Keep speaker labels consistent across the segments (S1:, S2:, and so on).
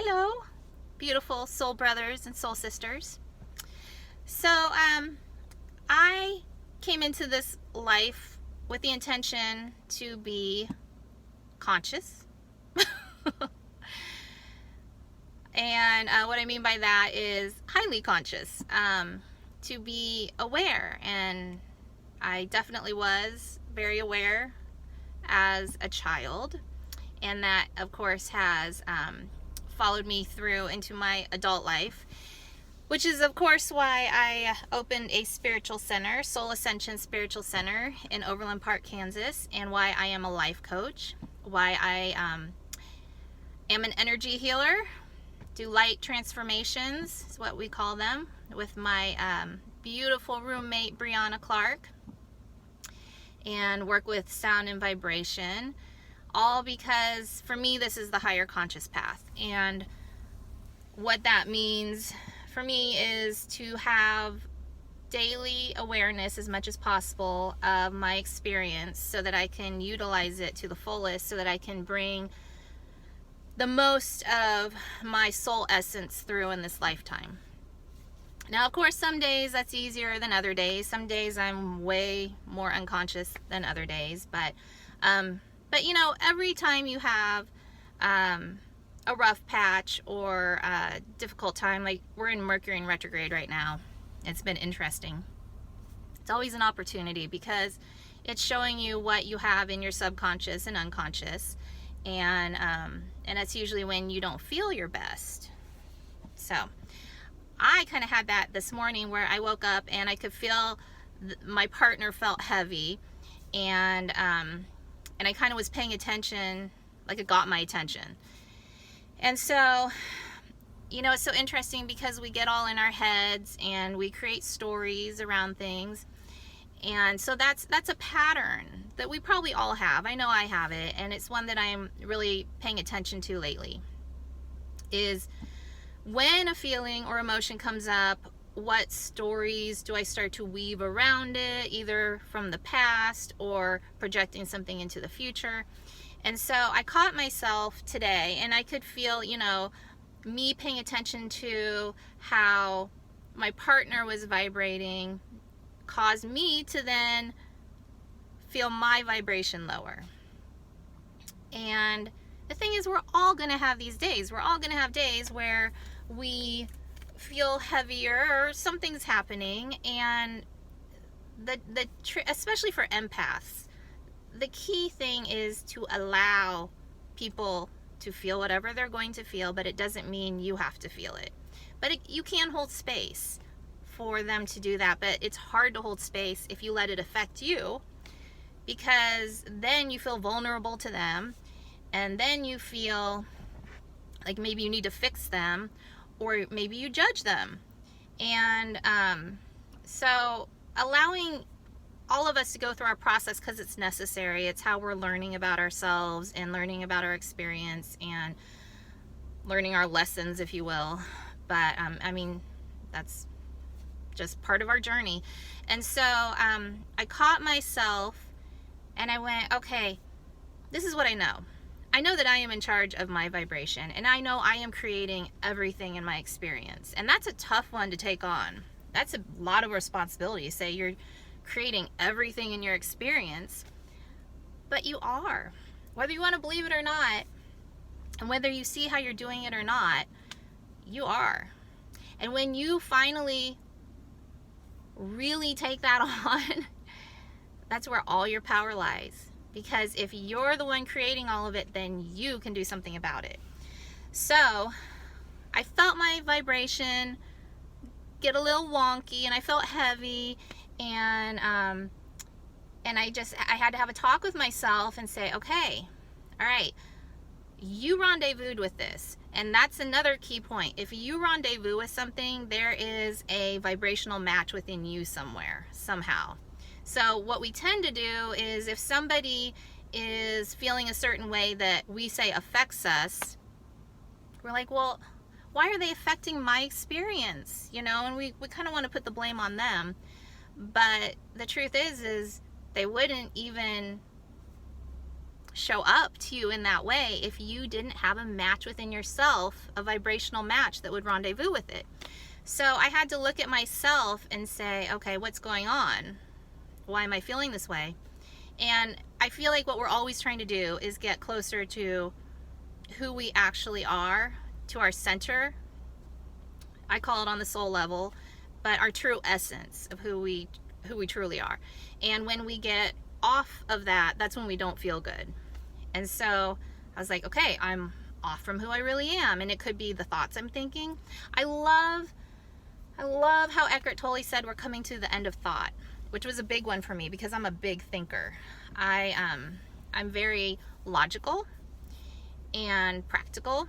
S1: Hello, beautiful soul brothers and soul sisters. So, I came into this life with the intention to be conscious. And what I mean by that is highly conscious, to be aware. And I definitely was very aware as a child. And that, of course, has followed me through into my adult life, which is, of course, why I opened a spiritual center, Soul Ascension Spiritual Center in Overland Park, Kansas, and why I am a life coach, why I am an energy healer, do light transformations, is what we call them, with my beautiful roommate, Brianna Clark, and work with sound and vibration. All because, for me, this is the higher conscious path. And what that means for me is to have daily awareness as much as possible of my experience so that I can utilize it to the fullest, so that I can bring the most of my soul essence through in this lifetime. Now, of course, some days that's easier than other days. Some days I'm way more unconscious than other days, but you know, every time you have a rough patch or a difficult time, like we're in Mercury in retrograde right now, it's been interesting. It's always an opportunity because it's showing you what you have in your subconscious and unconscious, and that's usually when you don't feel your best. So I kind of had that this morning where I woke up and I could feel my partner felt heavy, and I kind of was paying attention, like it got my attention. And so, you know, it's so interesting because we get all in our heads and we create stories around things. And so that's a pattern that we probably all have. I know I have it, and it's one that I'm really paying attention to lately. Is when a feeling or emotion comes up, what stories do I start to weave around it, either from the past or projecting something into the future? And so I caught myself today, and I could feel, you know, me paying attention to how my partner was vibrating caused me to then feel my vibration lower. And the thing is, we're all going to have these days. We're all going to have days where we feel heavier or something's happening, and especially for empaths, the key thing is to allow people to feel whatever they're going to feel, but it doesn't mean you have to feel it. But you can hold space for them to do that, but it's hard to hold space if you let it affect you, because then you feel vulnerable to them, and then you feel like maybe you need to fix them, or maybe you judge them. And so allowing all of us to go through our process, because it's necessary. It's how we're learning about ourselves and learning about our experience and learning our lessons, if you will. But I mean, that's just part of our journey. And so I caught myself and I went, okay, this is what I know. I know that I am in charge of my vibration, and I know I am creating everything in my experience. And that's a tough one to take on. That's a lot of responsibility. Say you're creating everything in your experience, but you are. Whether you want to believe it or not, and whether you see how you're doing it or not, you are. And when you finally really take that on, that's where all your power lies. Because if you're the one creating all of it, then you can do something about it. So I felt my vibration get a little wonky, and I felt heavy, and I had to have a talk with myself and say, okay, all right, you rendezvoused with this. And that's another key point. If you rendezvous with something, there is a vibrational match within you somewhere, somehow. So what we tend to do is, if somebody is feeling a certain way that we say affects us, we're like, well, why are they affecting my experience? You know, and we kind of want to put the blame on them. But the truth is they wouldn't even show up to you in that way if you didn't have a match within yourself, a vibrational match that would rendezvous with it. So I had to look at myself and say, okay, what's going on? Why am I feeling this way? And I feel like what we're always trying to do is get closer to who we actually are, to our center. I call it on the soul level, but our true essence of who we truly are. And when we get off of that, that's when we don't feel good. And so I was like, okay, I'm off from who I really am. And it could be the thoughts I'm thinking. I love how Eckhart Tolle said we're coming to the end of thought, which was a big one for me because I'm a big thinker. I'm very logical and practical,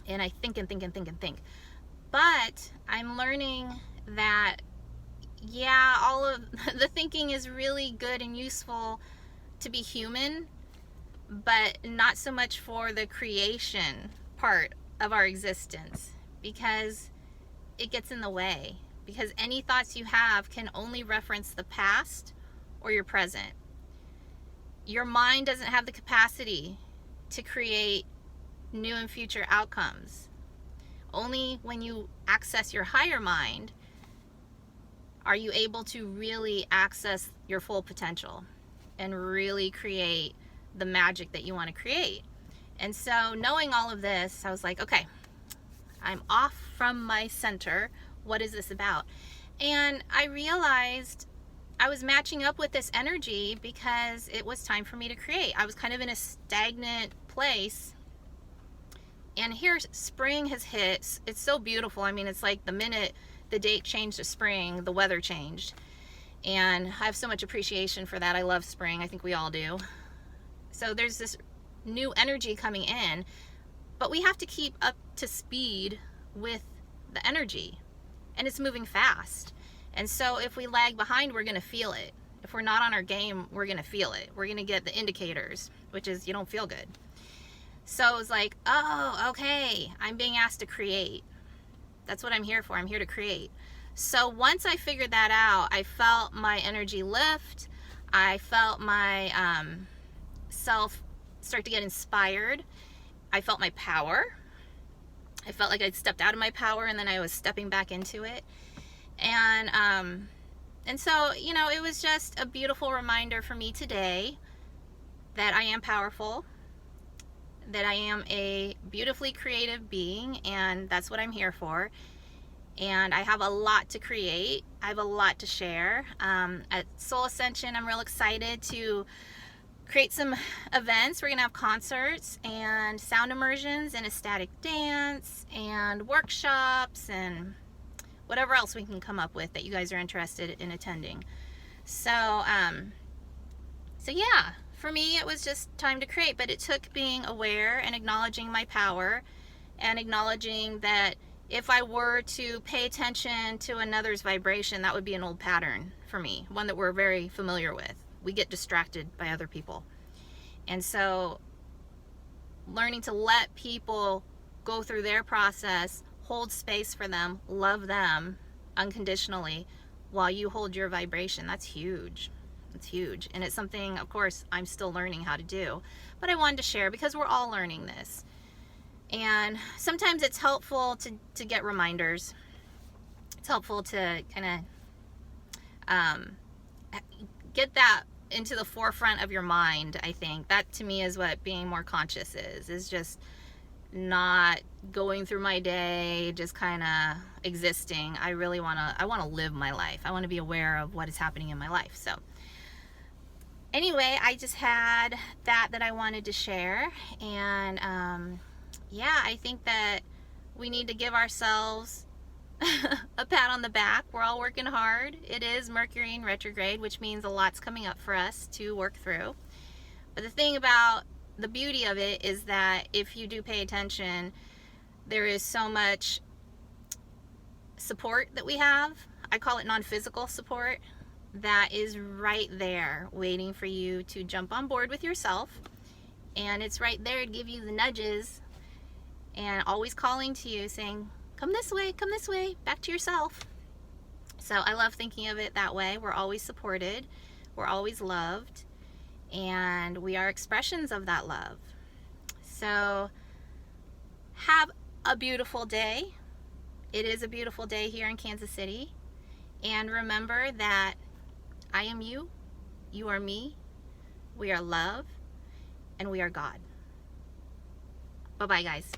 S1: and I think and think and think and think. But I'm learning that, yeah, all of the thinking is really good and useful to be human, but not so much for the creation part of our existence, because it gets in the way. Because any thoughts you have can only reference the past or your present. Your mind doesn't have the capacity to create new and future outcomes. Only when you access your higher mind are you able to really access your full potential and really create the magic that you want to create. And so knowing all of this, I was like, okay, I'm off from my center. What is this about? And I realized I was matching up with this energy because it was time for me to create. I was kind of in a stagnant place. And here spring has hit. It's so beautiful. I mean, it's like the minute the date changed to spring, the weather changed. And I have so much appreciation for that. I love spring. I think we all do. So there's this new energy coming in, but we have to keep up to speed with the energy. And it's moving fast. And so if we lag behind, we're going to feel it. If we're not on our game, we're going to feel it. We're going to get the indicators, which is you don't feel good. So it was like, oh, okay, I'm being asked to create. That's what I'm here for. I'm here to create. So once I figured that out, I felt my energy lift. I felt my self start to get inspired. I felt my power. I felt like I'd stepped out of my power and then I was stepping back into it. And so, you know, it was just a beautiful reminder for me today that I am powerful, that I am a beautifully creative being, and that's what I'm here for. And I have a lot to create. I have a lot to share. At Soul Ascension, I'm real excited to create some events. We're going to have concerts and sound immersions and ecstatic dance and workshops and whatever else we can come up with that you guys are interested in attending. So yeah, for me it was just time to create, but it took being aware and acknowledging my power and acknowledging that if I were to pay attention to another's vibration, that would be an old pattern for me, one that we're very familiar with. We get distracted by other people. And so learning to let people go through their process, hold space for them, love them unconditionally while you hold your vibration, that's huge. It's huge. And it's something, of course, I'm still learning how to do. But I wanted to share because we're all learning this. And sometimes it's helpful to get reminders. It's helpful to kind of get that into the forefront of your mind. I think that to me is what being more conscious is just not going through my day, just kind of existing. I want to live my life. I want to be aware of what is happening in my life. So anyway, I just had that I wanted to share. And yeah, I think that we need to give ourselves a pat on the back. We're all working hard. It is Mercury in retrograde, which means a lot's coming up for us to work through. But the thing about the beauty of it is that if you do pay attention, there is so much support that we have. I call it non-physical support that is right there waiting for you to jump on board with yourself. And it's right there to give you the nudges and always calling to you saying, come this way, back to yourself. So I love thinking of it that way. We're always supported. We're always loved. and we are expressions of that love. So have a beautiful day. It is a beautiful day here in Kansas City. And remember that I am you, you are me, we are love, and we are God. Bye-bye, guys.